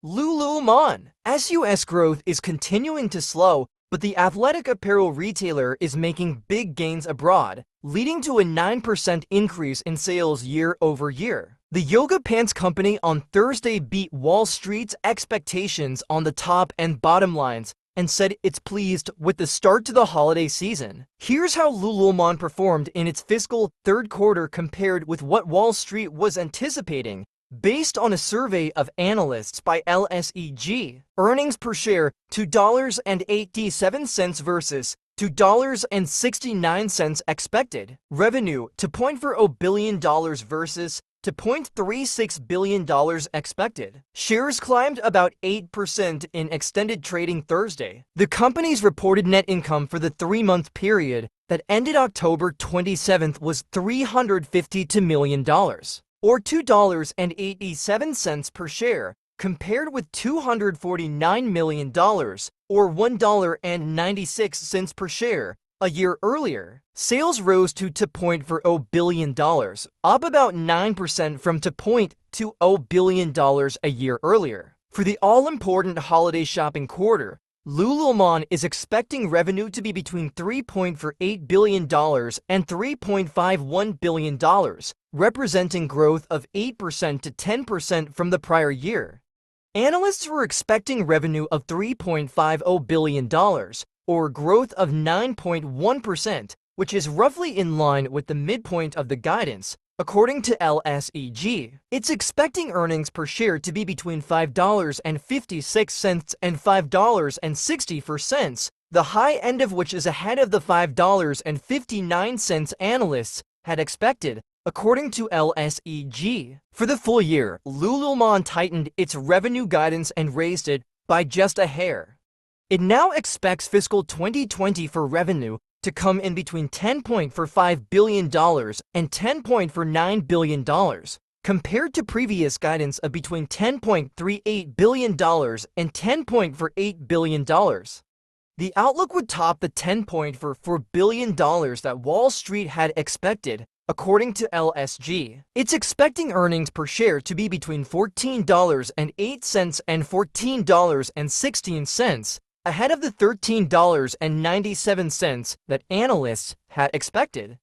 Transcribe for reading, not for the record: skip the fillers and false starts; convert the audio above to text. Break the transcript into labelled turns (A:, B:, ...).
A: Lululemon. US growth is continuing to slow, but the athletic apparel retailer is making big gains abroad, leading to a 9% increase in sales year over year. The yoga pants company on Thursday beat Wall Street's expectations on the top and bottom lines and said it's pleased with the start to the holiday season. Here's how Lululemon performed in its fiscal third quarter compared with what Wall Street was anticipating. Based on a survey of analysts by LSEG, earnings per share $2.87 versus $2.69 expected. Revenue $2.40 billion versus $2.36 billion expected. Shares climbed about 8% in extended trading Thursday. The company's reported net income for the three-month period that ended October 27th was $352 million. Or $2.87 per share, compared with $249 million, or $1.96 per share, a year earlier. Sales rose to $2.40 billion, up about 9% from $2.20 billion a year earlier. For the all-important holiday shopping quarter, Lululemon is expecting revenue to be between $3.48 billion and $3.51 billion, representing growth of 8% to 10% from the prior year. Analysts were expecting revenue of $3.50 billion, or growth of 9.1%, which is roughly in line with the midpoint of the guidance. According to LSEG, it's expecting earnings per share to be between $5.56 and $5.64, the high end of which is ahead of the $5.59 analysts had expected, according to LSEG. For the full year, Lululemon tightened its revenue guidance and raised it by just a hair. It now expects fiscal 2020 for revenue to come in between $10.45 billion and $10.49 billion, compared to previous guidance of between $10.38 billion and $10.48 billion. The outlook would top the $10.44 billion that Wall Street had expected, according to LSG. It's expecting earnings per share to be between $14.08 and $14.16, ahead of the $13.97 that analysts had expected.